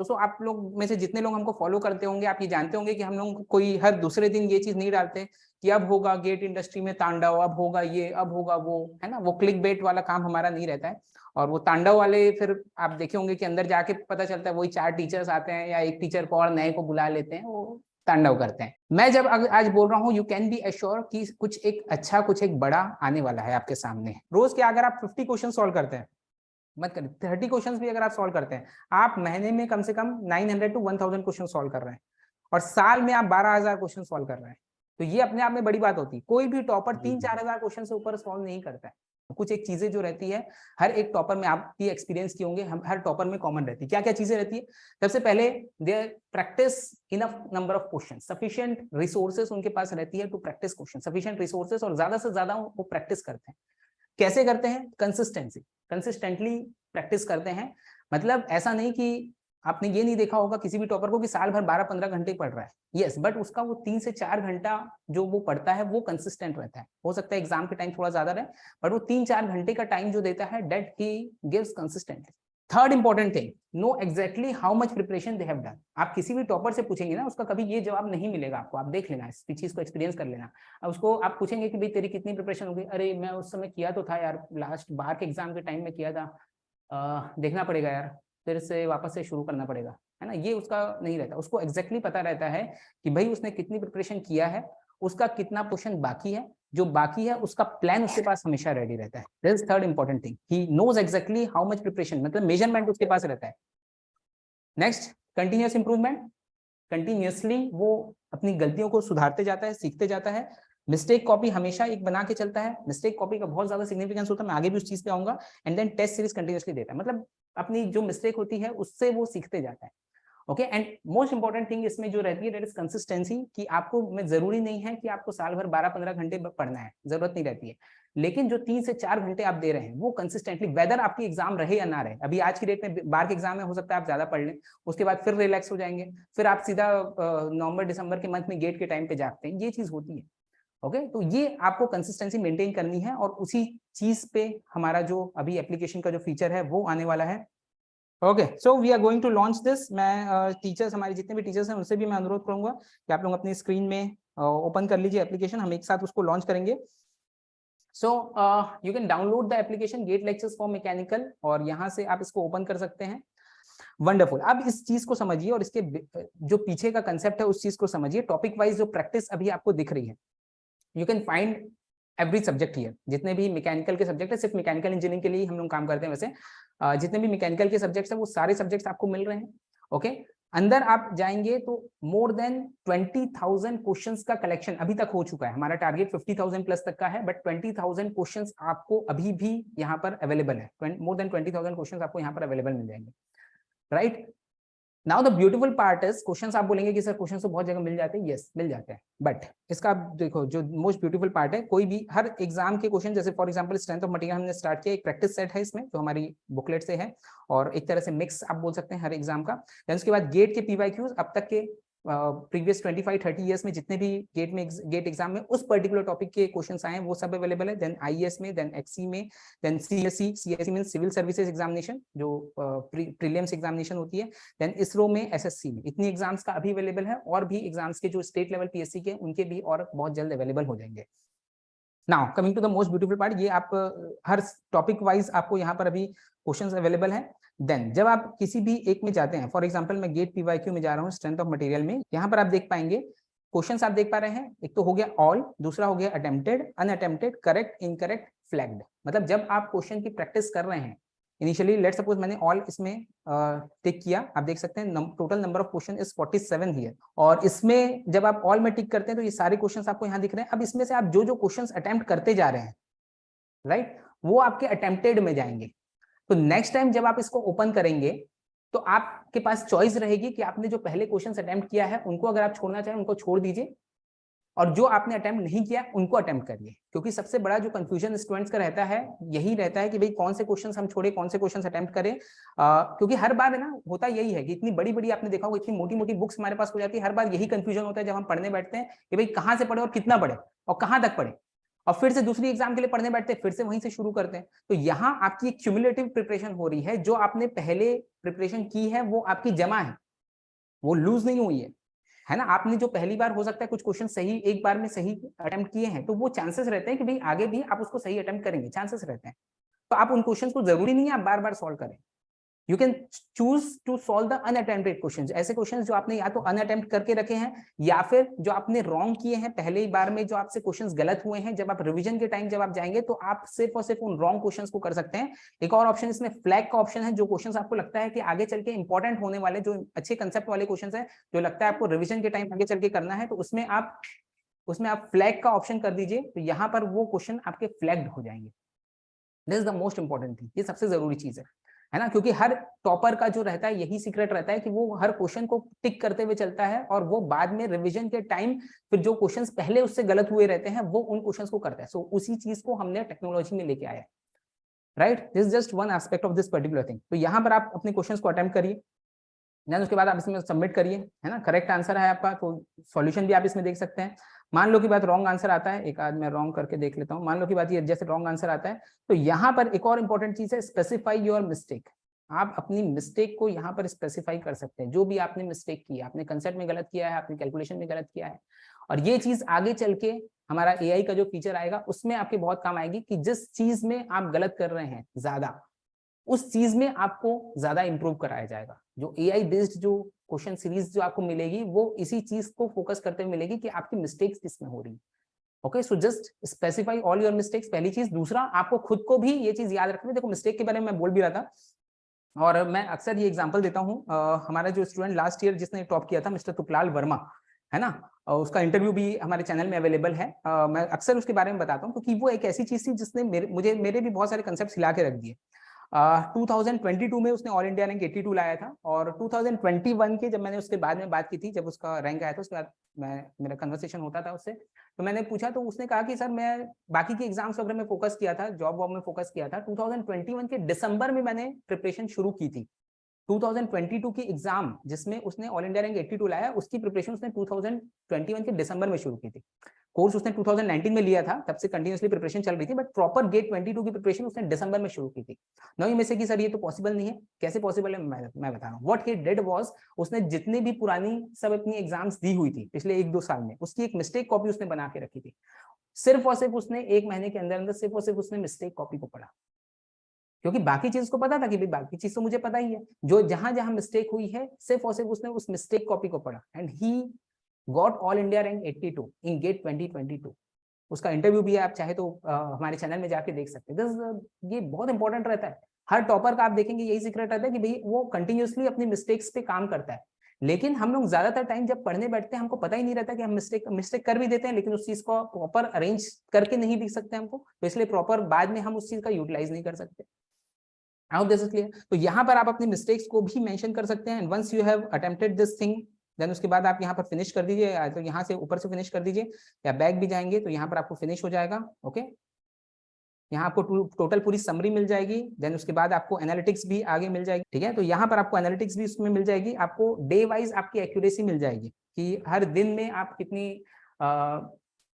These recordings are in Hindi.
दोस्तों आप लोग में से जितने लोग हमको फॉलो करते होंगे आप ये जानते होंगे कि हम लोग कोई हर दूसरे दिन ये चीज नहीं डालते कि अब होगा गेट इंडस्ट्री में तांडव, अब होगा ये, अब होगा वो, है ना। वो क्लिक बेट वाला काम हमारा नहीं रहता है। और वो तांडव वाले फिर आप देखे होंगे कि अंदर जाके पता चलता है वही 4 टीचर्स आते हैं या एक टीचर को और नए को बुला लेते हैं, वो तांडव करते हैं। मैं जब आज बोल रहा हूँ यू कैन बी एश्योर कि कुछ एक अच्छा, कुछ एक बड़ा आने वाला है आपके सामने। रोज के अगर आप 50 क्वेश्चन सॉल्व करते हैं, मत करिए 30 क्वेश्चंस भी अगर आप सॉल्व करते हैं, आप महीने में कम से कम 900 to 1000 क्वेश्चन सॉल्व कर रहे हैं और साल में आप 12,000 क्वेश्चन सॉल्व कर रहे हैं। तो ये अपने आप में बड़ी बात होती है। कोई भी टॉपर 3-4 हजार क्वेश्चन से ऊपर सॉल्व नहीं करता है। कुछ एक चीजें जो रहती है हर एक टॉपर में, आप भी एक्सपीरियंस किए होंगे, हर टॉपर में कॉमन रहती है। क्या क्या चीजें रहती है? सबसे पहले they practice enough number of question, sufficient resources उनके पास रहती है to practice question, sufficient resources, और ज्यादा से ज्यादा वो प्रैक्टिस करते हैं। कैसे करते हैं? कंसिस्टेंसी, कंसिस्टेंटली प्रैक्टिस करते हैं। मतलब ऐसा नहीं कि आपने ये नहीं देखा होगा किसी भी टॉपर को कि साल भर 12-15 घंटे पढ़ रहा है, यस, बट उसका वो 3 से 4 घंटा जो वो पढ़ता है वो कंसिस्टेंट रहता है। हो सकता है एग्जाम के टाइम थोड़ा ज्यादा रहे, बट वो 3-4 घंटे का टाइम जो देता है that he gives consistently. Third important thing, know exactly how much preparation they have done. आप किसी भी टॉपर से पूछेंगे ना, उसका कभी ये जवाब नहीं मिलेगा आपको, आप देख लेना, इस चीज को एक्सपीरियंस कर लेना। अब उसको आप पूछेंगे कि भाई तेरी कितनी प्रिपरेशन होगी, अरे मैं उस समय किया तो था यार, लास्ट बार के एग्जाम के टाइम में किया था, देखना पड़ेगा यार, फिर से वापस से शुरू करना पड़ेगा, है ना। ये उसका नहीं रहता, उसको एग्जैक्टली पता रहता है कि भाई उसने कितनी प्रिपरेशन किया है, उसका कितना पोर्शन बाकी है, जो बाकी है उसका प्लान उसके पास हमेशा रेडी रहता है। This is third important thing, he knows exactly how much preparation, मतलब मेजरमेंट उसके पास रहता है। नेक्स्ट, कंटिन्यूअस इंप्रूवमेंट, कंटिन्यूअसली वो अपनी गलतियों को सुधारते जाता है, सीखते जाता है। मिस्टेक कॉपी हमेशा एक बना के चलता है, मिस्टेक कॉपी का बहुत ज्यादा सिग्निफिकेंस होता है, मैं आगे भी उस चीज पे आऊंगा। And then test series continuously देता है, मतलब अपनी जो मिस्टेक होती है उससे वो सीखते जाता है। Okay, and most important thing इसमें जो रहती है दैट इज कंसिस्टेंसी, कि आपको में जरूरी नहीं है कि आपको साल भर 12-15 घंटे पढ़ना है, जरूरत नहीं रहती है, लेकिन जो 3 से 4 घंटे आप दे रहे हैं वो कंसिस्टेंटली, वेदर आपकी एग्जाम रहे या ना रहे। अभी आज की डेट में बार के एग्जाम में हो सकता है आप ज्यादा पढ़ लें, उसके बाद फिर रिलैक्स हो जाएंगे, फिर आप सीधा नवंबर दिसंबर के मंथ में गेट के टाइम पे जागते हैं, ये चीज होती है। ओके, तो ये आपको कंसिस्टेंसी मेंटेन करनी है, और उसी चीज पे हमारा जो अभी एप्लीकेशन का जो फीचर है वो आने वाला है। Okay, so we are going to launch this. मैं टीचर्स, हमारे जितने भी टीचर्स हैं उनसे भी मैं अनुरोध करूंगा कि आप लोग अपनी स्क्रीन में ओपन कर लीजिए एप्लीकेशन, हम एक साथ उसको लॉन्च करेंगे। So you can download the application GATE lectures for mechanical, और यहाँ से आप इसको ओपन कर सकते हैं। वंडरफुल, अब इस चीज को समझिए और इसके जो पीछे का कंसेप्ट है उस चीज को समझिए। टॉपिक वाइज जो प्रैक्टिस अभी आपको दिख रही है, you can find every subject here. जितने भी मैकेनिकल के सब्जेक्ट है, सिर्फ मैकेनिकल इंजीनियरिंग के लिए हम लोग काम करते हैं वैसे, जितने भी मैकेनिकल के सब्जेक्ट्स हैं वो सारे सब्जेक्ट्स आपको मिल रहे हैं। ओके, अंदर आप जाएंगे तो मोर देन 20,000 क्वेश्चंस का कलेक्शन अभी तक हो चुका है। हमारा टारगेट 50,000 प्लस तक का है, बट 20,000 क्वेश्चंस आपको अभी भी यहाँ पर अवेलेबल है। मोर देन 20,000 क्वेश्चंस आपको यहाँ पर अवेलेबल मिल जाएंगे, right. Now the beautiful part is, questions आप बोलेंगे कि सर क्वेश्चंस तो बहुत जगह मिल जाते हैं, यस मिल जाते हैं, बट इसका आप देखो जो मोस्ट ब्यूटीफुल पार्ट है, कोई भी हर एग्जाम के क्वेश्चन, जैसे for example strength of material हमने स्टार्ट किया, एक प्रैक्टिस सेट है इसमें जो हमारी बुकलेट से है, और एक तरह से मिक्स आप बोल सकते हैं हर एग्जाम का। देन उसके बाद गेट के पीवाईक्यूज, अब तक के प्रीवियस 25-30 ईयर्स में जितने भी गेट एग्जाम में उस पर्टिकुलर टॉपिक के क्वेश्चंस आए हैं वो सब अवेलेबल है। देन आईएएस में, देन एक्सी में, then CSC means civil services examination जो प्रीलिम्स एग्जामिनेशन होती है, देन इसरो में, एसएससी में, इतनी एग्जाम्स का अभी अवेलेबल है, और भी एग्जाम्स के जो स्टेट लेवल पीएससी के उनके भी और बहुत जल्द अवेलेबल हो जाएंगे। Now coming to the most beautiful part, ये आप हर टॉपिक वाइज आपको यहाँ पर अभी क्वेश्चंस अवेलेबल हैं। देन जब आप किसी भी एक में जाते हैं, फॉर एग्जांपल मैं गेट पीवाईक्यू में जा रहा हूँ स्ट्रेंथ ऑफ मटेरियल में, यहाँ पर आप देख पाएंगे क्वेश्चंस आप देख पा रहे हैं, एक तो हो गया ऑल, दूसरा हो गया attempted, unattempted, correct, incorrect, flagged. मतलब जब आप क्वेश्चन की प्रैक्टिस कर रहे हैं, इनिशियली लेट सपोज मैंने ऑल इसमें टिक किया, आप देख सकते हैं total number of question is 47 here, और इसमें जब आप ऑल में टिक करते हैं तो ये सारे क्वेश्चंस आपको यहाँ दिख रहे हैं। अब इसमें से आप जो जो क्वेश्चंस अटेम्प्ट करते जा रहे हैं, राइट, वो आपके अटेम्प्टेड में जाएंगे। तो नेक्स्ट टाइम जब आप इसको ओपन करेंगे तो आपके पास चॉइस रहेगी कि आपने जो पहले क्वेश्चंस अटेम्प्ट किया है उनको अगर आप छोड़ना चाहें उनको छोड़ दीजिए, और जो आपने अटेम्प्ट नहीं किया उनको अटेम्प्ट करिए। क्योंकि सबसे बड़ा जो कंफ्यूजन स्टूडेंट्स का रहता है यही रहता है कि भाई कौन से क्वेश्चंस हम छोड़े, कौन से क्वेश्चंस अटेम्प्ट करें। क्योंकि हर बार है ना, होता यही है कि इतनी बड़ी बड़ी आपने देखा होगा, इतनी मोटी मोटी बुक्स हमारे पास हो जाती है, हर बार यही कंफ्यूजन होता है जब हम पढ़ने बैठते हैं कि भाई कहाँ से पढ़े और कितना पढ़े और कहाँ तक पढ़े। और फिर से दूसरी एग्जाम के लिए पढ़ने बैठते हैं, फिर से वहीं से शुरू करते हैं। तो यहाँ आपकी एक क्यूमुलेटिव प्रिपरेशन हो रही है, जो आपने पहले प्रिपरेशन की है वो आपकी जमा है, वो लूज नहीं हुई है ना। आपने जो पहली बार हो सकता है कुछ क्वेश्चन सही एक बार में सही अटेम्प्ट किए हैं, तो वो चांसेस रहते हैं कि भाई आगे भी आप उसको सही अटेम्प्ट करेंगे, चांसेस रहते हैं। तो आप उन क्वेश्चन को जरूरी नहीं है आप बार बार सॉल्व करें। You can choose to solve the unattempted questions, ऐसे क्वेश्चंस जो आपने या तो अनअटेम्प्ट करके रखे हैं या फिर जो आपने रॉन्ग किए हैं पहले ही बार में, जो आपसे क्वेश्चंस गलत हुए हैं। जब आप रिवीजन के टाइम जब आप जाएंगे तो आप सिर्फ और सिर्फ उन रॉन्ग क्वेश्चंस को कर सकते हैं। एक और ऑप्शन इसमें फ्लैग का ऑप्शन है, जो क्वेश्चंस आपको लगता है कि आगे चल के इंपॉर्टेंट होने वाले, जो अच्छे कंसेप्ट वाले क्वेश्चंस है, जो लगता है आपको रिविजन के टाइम आगे चल के करना है, तो उसमें आप फ्लैग का ऑप्शन कर दीजिए। तो यहाँ पर वो क्वेश्चन आपके फ्लैग्ड हो जाएंगे। This is the most important thing, ये सबसे जरूरी चीज है ना, क्योंकि हर टॉपर का जो रहता है यही सीक्रेट रहता है कि वो हर क्वेश्चन को टिक करते हुए चलता है और वो बाद में रिवीजन के टाइम फिर जो क्वेश्चंस पहले उससे गलत हुए रहते हैं वो उन क्वेश्चंस को करता है। सो उसी चीज को हमने टेक्नोलॉजी में लेके आया, right. This just one aspect of this particular thing. तो यहाँ पर आप अपने क्वेश्चंस को अटेम्प्ट करिए, देन उसके बाद आप इसमें सबमिट करिए, है ना। करेक्ट आंसर है आपका तो सॉल्यूशन भी आप इसमें देख सकते हैं। मान लो कि बात रॉन्ग आंसर आता है, एक आध मैं रॉन्ग करके देख लेता हूँ। मान लो कि बात ये जैसे रॉन्ग आंसर आता है, तो यहाँ पर एक और इंपॉर्टेंट चीज है, स्पेसिफाई योर मिस्टेक। आप अपनी मिस्टेक को यहाँ पर स्पेसिफाई कर सकते हैं, जो भी आपने मिस्टेक की है, आपने कंसेप्ट में गलत किया है, आपने कैलकुलेशन में गलत किया है। और ये चीज आगे चल के हमारा एआई का जो फीचर आएगा उसमें आपके बहुत काम आएगी, कि जिस चीज में आप गलत कर रहे हैं ज्यादा, उस चीज में आपको ज्यादा इंप्रूव कराया जाएगा। जो एआई बेस्ड जो क्वेश्चन सीरीज जो आपको मिलेगी वो इसी चीज को फोकस करते हुए मिलेगी कि आपकी मिस्टेक्स किसमें हो रही है। Okay, so just specify all your mistakes, पहली चीज। दूसरा, आपको खुद को भी ये चीज याद रखनी है। देखो, मिस्टेक के बारे में मैं बोल भी रहा था और मैं अक्सर ये एग्जांपल देता हूँ। हमारा जो स्टूडेंट लास्ट ईयर जिसने टॉप किया था, मिस्टर तुकलाल वर्मा, है ना, उसका इंटरव्यू भी हमारे चैनल में अवेलेबल है। मैं अक्सर उसके बारे में बताता हूँ क्योंकि वो एक ऐसी चीज थी जिसने मेरे भी बहुत सारे कंसेप्ट हिला के रख दिए। 2022 में उसने ऑल इंडिया रैंक 82 लाया था, और 2021 के जब मैंने उसके बाद में बात की थी, जब उसका रैंक आया था, उसके बाद मेरा कन्वर्सेशन होता था उससे, तो मैंने पूछा तो उसने कहा कि सर मैं बाकी के एग्जाम्स वगैरह में फोकस किया था, जॉब वॉब में फोकस किया था। 2021 के दिसंबर में मैंने प्रिपरेशन शुरू की थी। 2022 की एग्जाम जिसमें उसने ऑल इंडिया रैंक 82 लाया, उसकी प्रिपरेशन उसने 2021 के दिसंबर में शुरू की थी। कोर्स उसने 2019 में लिया था, तब से कंटिन्यूअसली प्रिपरेशन चल रही थी, बट प्रॉपर गेट 22 की प्रिपरेशन उसने दिसंबर में शुरू की थी। नौ में से कि सर ये तो पॉसिबल नहीं है, कैसे पॉसिबल है, मैं बता रहा हूँ। व्हाट ही डिड वाज, उसने जितने भी पुरानी सब अपनी एग्जाम्स दी हुई थी पिछले 1-2 साल में, उसकी एक मिस्टेक कॉपी उसने बना के रखी थी। सिर्फ और सिर्फ उसने 1 महीने के अंदर अंदर सिर्फ और सिर्फ उसने मिस्टेक कॉपी को पढ़ा, क्योंकि बाकी चीज को पता था कि भाई बाकी चीज तो मुझे पता ही है, जो जहां जहां मिस्टेक हुई है सिर्फ और सिर्फ उसने उस मिस्टेक कॉपी को पढ़ा, and he got all India rank 82 in GATE 2022। उसका इंटरव्यू भी है, आप चाहे तो हमारे चैनल में जाके देख सकते हैं। ये बहुत इंपॉर्टेंट रहता है। हर टॉपर का आप देखेंगे यही सीक्रेट रहता है कि भाई वो कंटिन्यूअसली अपनी मिस्टेक्स पे काम करता है। लेकिन हम लोग ज्यादातर टाइम जब पढ़ने बैठते हैं हमको पता ही नहीं रहता कि हम मिस्टेक कर भी देते हैं, लेकिन उस चीज को प्रॉपर अरेंज करके नहीं दिख सकते हमको, तो इसलिए प्रॉपर बाद में हम उस चीज का यूटिलाइज नहीं कर सकते। I hope this is clear. तो यहाँ पर आप अपनी मिस्टेक्स को भी मेंशन कर सकते हैं। Once you have attempted this thing, then उसके बाद आप यहाँ पर फिनिश कर दीजिए, तो यहाँ से ऊपर से फिनिश कर दीजिए या बैक भी जाएंगे तो यहाँ पर आपको फिनिश हो जाएगा। ओके, यहाँ आपको टोटल पूरी समरी मिल जाएगी। देन उसके बाद आपको एनालिटिक्स भी आगे मिल जाएगी, ठीक है। तो यहाँ पर आपको एनालिटिक्स भी उसमें मिल जाएगी। आपको डे वाइज आपकी एक्यूरेसी मिल जाएगी कि हर दिन में आप कितनी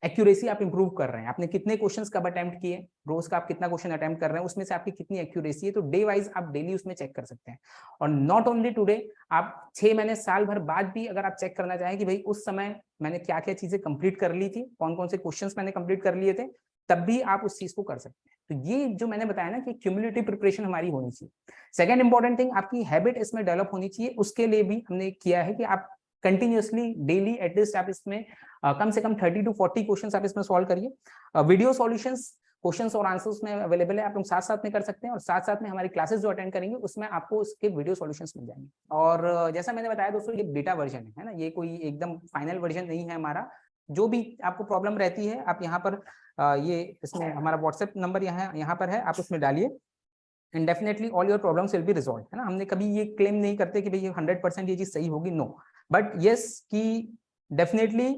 एक्यूरेसी आप इंप्रूव कर रहे हैं, आपने कितने क्वेश्चंस कब अटेम्प्ट किए, रोज का आप कितना क्वेश्चन अटेम्प्ट कर रहे हैं, उसमें से आपकी कितनी एक्यूरेसी है। तो डे वाइज आप डेली उसमें चेक कर सकते हैं। और नॉट ओनली टुडे, आप 6 महीने साल भर बाद भी अगर आप चेक करना चाहें कि भाई उस समय मैंने क्या क्या चीजें कंप्लीट कर ली थी, कौन कौन से क्वेश्चंस मैंने कंप्लीट कर लिए थे, तब भी आप उस चीज को कर सकते हैं। तो ये जो मैंने बताया ना कि क्यूमुलेटिव प्रिपरेशन हमारी होनी चाहिए। सेकंड इंपॉर्टेंट थिंग, आपकी हैबिट इसमें डेवलप होनी चाहिए। उसके लिए भी हमने किया है कि आप कंटिन्यूअसली डेली एटलीस्ट आप इसमें कम से कम 30 to 40 क्वेश्चंस आप इसमें सॉल्व करिए। वीडियो सॉल्यूशंस, क्वेश्चंस और आंसर्स में अवेलेबल है, आप लोग साथ साथ में कर सकते हैं। और साथ साथ में हमारी क्लासेस जो अटेंड करेंगे उसमें आपको उसके वीडियो सॉल्यूशंस मिल जाएंगे। और जैसा मैंने बताया दोस्तों, ये बीटा वर्जन है ना, ये कोई एकदम फाइनल वर्जन नहीं है हमारा। जो भी आपको प्रॉब्लम रहती है आप यहाँ पर ये इसमें हमारा व्हाट्सएप नंबर यहाँ पर है, आप उसमें डालिए and definitely all your problems will be resolve, है ना। हमने कभी ये क्लेम नहीं करते कि भाई 100% ये चीज सही होगी, नो, बट यस कि definitely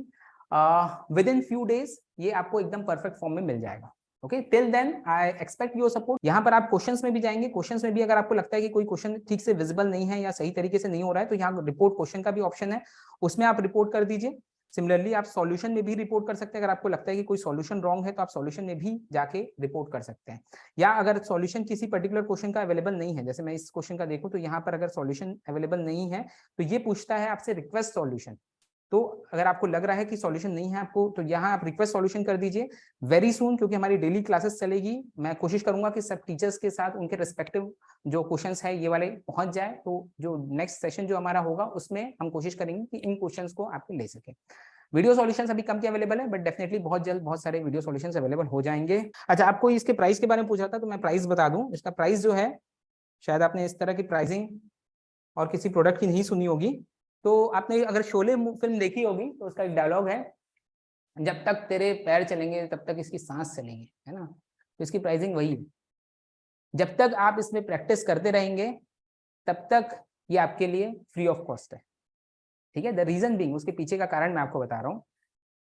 within few days ये आपको एकदम परफेक्ट फॉर्म में मिल जाएगा। Okay, till then I expect your support. यहाँ पर आप क्वेश्चंस में भी जाएंगे, क्वेश्चंस में भी अगर आपको लगता है कि कोई क्वेश्चन ठीक से विजिबल नहीं है या सही तरीके से नहीं हो रहा है, तो यहाँ रिपोर्ट क्वेश्चन का भी ऑप्शन है, उसमें आप रिपोर्ट कर दीजिए। सिमिलरली आप सॉल्यूशन में भी रिपोर्ट कर सकते हैं। अगर आपको लगता है कि कोई सॉल्यूशन रॉन्ग है तो आप सॉल्यूशन में भी जाके रिपोर्ट कर सकते हैं। या अगर सॉल्यूशन किसी पर्टिकुलर क्वेश्चन का अवेलेबल नहीं है, जैसे मैं इस क्वेश्चन का देखूं तो यहाँ पर अगर सॉल्यूशन अवेलेबल नहीं है तो ये पूछता है आपसे रिक्वेस्ट सॉल्यूशन। तो अगर आपको लग रहा है कि सॉल्यूशन नहीं है आपको, तो यहाँ आप रिक्वेस्ट सॉल्यूशन कर दीजिए वेरी सून, क्योंकि हमारी डेली क्लासेस चलेगी। मैं कोशिश करूंगा कि सब टीचर्स के साथ उनके रिस्पेक्टिव जो क्वेश्चंस है ये वाले पहुंच जाए। तो जो नेक्स्ट सेशन जो हमारा होगा उसमें हम कोशिश करेंगे कि इन क्वेश्चंस को आपको ले सके। वीडियो सॉल्यूशंस अभी कम के अवेलेबल है, बट डेफिनेटली बहुत जल्द बहुत सारे वीडियो सॉल्यूशंस अवेलेबल हो जाएंगे। अच्छा, आपको इसके प्राइस के बारे में पूछा था, तो मैं प्राइस बता दूं। इसका प्राइस जो है, शायद आपने इस तरह की प्राइसिंग और किसी प्रोडक्ट की नहीं सुनी होगी। तो आपने अगर शोले फिल्म देखी होगी तो उसका एक डायलॉग है, जब तक तेरे पैर चलेंगे तब तक इसकी सांस चलेंगे, है ना। तो इसकी प्राइसिंग वही है, जब तक आप इसमें प्रैक्टिस करते रहेंगे तब तक ये आपके लिए फ्री ऑफ कॉस्ट है। ठीक है, द रीजन बीइंग, उसके पीछे का कारण मैं आपको बता रहा हूँ।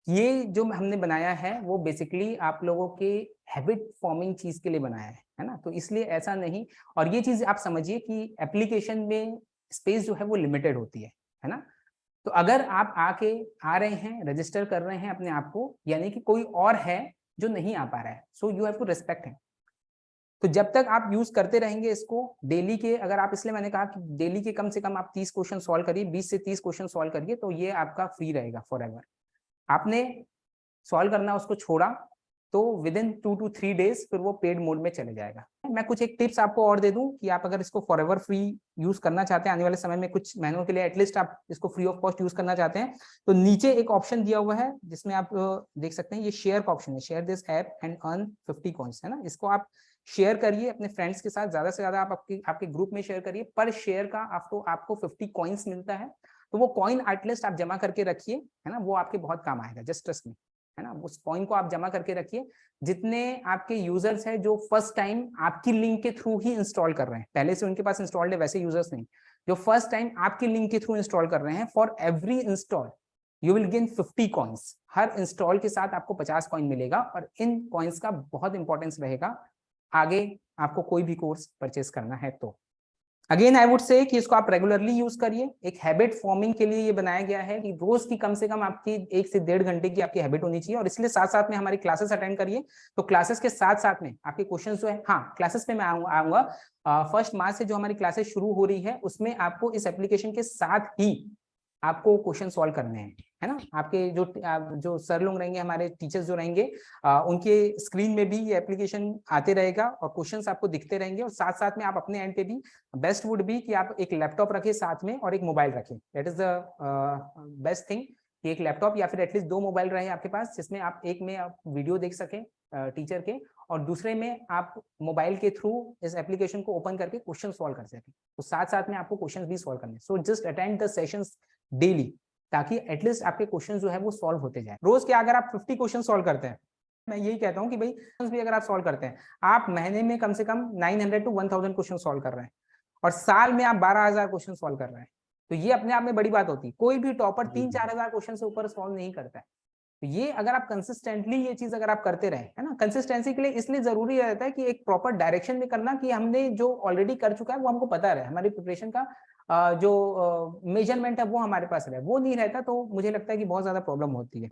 ये जो हमने बनाया है वो बेसिकली आप लोगों के हैबिट फॉर्मिंग चीज के लिए बनाया है ना। तो इसलिए ऐसा नहीं, और ये चीज आप समझिए कि एप्लीकेशन में स्पेस जो है वो लिमिटेड होती है ना। तो अगर आप आ रहे हैं, रजिस्टर कर रहे हैं अपने आप को, यानी कि कोई और है जो नहीं आ पा रहा है, so you have to respect him. तो जब तक आप यूज करते रहेंगे इसको डेली के, अगर आप, इसलिए मैंने कहा कि डेली के कम से कम आप 30 क्वेश्चन सॉल्व करिए, 20 से 30 क्वेश्चन सॉल्व करिए, तो ये आपका फ्री रहेगा फॉर एवर। आपने सॉल्व करना उसको छोड़ा तो विद इन 2 to 3 डेज फिर वो पेड मोड में चले जाएगा। मैं कुछ एक टिप्स आपको और दे दूं कि आप अगर इसको फॉर एवर फ्री यूज करना चाहते हैं, आने वाले समय में कुछ महीनों के लिए एटलीस्ट आप इसको फ्री ऑफ कॉस्ट यूज करना चाहते हैं, तो नीचे एक ऑप्शन दिया हुआ है जिसमें आप देख सकते हैं, ये शेयर का ऑप्शन है, share this app and earn 50 coins, है ना। इसको आप शेयर करिए अपने फ्रेंड्स के साथ, ज्यादा से ज्यादा आप आपके ग्रुप में शेयर करिए। पर शेयर का आपको 50 कॉइन्स मिलता है, तो वो कॉइन एटलीस्ट आप जमा करके रखिए, है ना, वो आपके बहुत काम आएगा, जस्ट ट्रस्ट मी, है ना। उस कॉइन को आप जमा करके रखिए। जितने आपके यूजर्स हैं जो फर्स्ट टाइम आपकी लिंक के थ्रू ही इंस्टॉल कर रहे हैं, पहले से उनके पास इंस्टॉल्ड है वैसे यूजर्स नहीं, जो फर्स्ट टाइम आपकी लिंक के थ्रू इंस्टॉल कर रहे हैं, for every install you will gain 50 coins. Her install के साथ आपको 50 कॉइन मिलेगा, और इन कॉइन्स का बहुत इंपॉर्टेंस रहेगा आगे आपको कोई भी कोर्स परचेस करना है तो। अगेन आई वुड से कि इसको आप रेगुलरली यूज करिए। एक हैबिट फॉर्मिंग के लिए ये बनाया गया है कि रोज की कम से कम आपकी 1 से 1.5 घंटे की आपकी हैबिट होनी चाहिए, और इसलिए साथ साथ में हमारी क्लासेस अटेंड करिए। तो क्लासेस के साथ साथ में आपके क्वेश्चन जो है, हाँ क्लासेस में मैं आऊंगा 1 मार्च से जो हमारी क्लासेस शुरू हो रही है, उसमें आपको इस एप्लीकेशन के साथ ही आपको क्वेश्चन सॉल्व करने हैं, है ना। आपके जो सर लोग रहेंगे, हमारे टीचर्स जो रहेंगे, उनके स्क्रीन में भी ये एप्लीकेशन आते रहेगा और क्वेश्चंस आपको दिखते रहेंगे। और साथ साथ में आप अपने एंड पे भी, बेस्ट वुड बी कि आप एक लैपटॉप रखें साथ में और एक मोबाइल रखें। That is the best thing कि एक लैपटॉप या फिर एटलीस्ट 2 मोबाइल रहे आपके पास, जिसमें आप एक में आप वीडियो देख सकें टीचर के, और दूसरे में आप मोबाइल के थ्रू इस एप्लीकेशन को ओपन करके क्वेश्चन सॉल्व कर सकें। तो साथ साथ में आपको क्वेश्चन भी सॉल्व करने, so just attend the sessions daily, ताकि एटलीस्ट आपके क्वेश्चन जो है वो सॉल्व होते जाए। रोज के अगर आप 50 क्वेश्चन सॉल्व करते हैं, मैं यही कहता हूं कि भाई भी अगर आप सॉल्व करते हैं, आप महीने में कम से कम 900 to 1000 क्वेश्चन सॉल्व कर रहे हैं, और साल में आप 12,000 क्वेश्चन सॉल्व कर रहे हैं, तो ये अपने आप में बड़ी बात होती है। कोई भी टॉपर 3-4 हजार क्वेश्चन से ऊपर सॉल्व नहीं करता है। तो ये अगर आप कंसिस्टेंटली ये चीज अगर आप करते रहे, है ना, कंसिस्टेंसी के लिए इसलिए जरूरी रहता है कि एक प्रॉपर डायरेक्शन में करना, कि हमने जो ऑलरेडी कर चुका है वो हमको पता रहे, हमारी प्रिपरेशन का जो मेजरमेंट है वो हमारे पास रहे, वो नहीं रहता तो मुझे लगता है कि बहुत ज्यादा प्रॉब्लम होती है।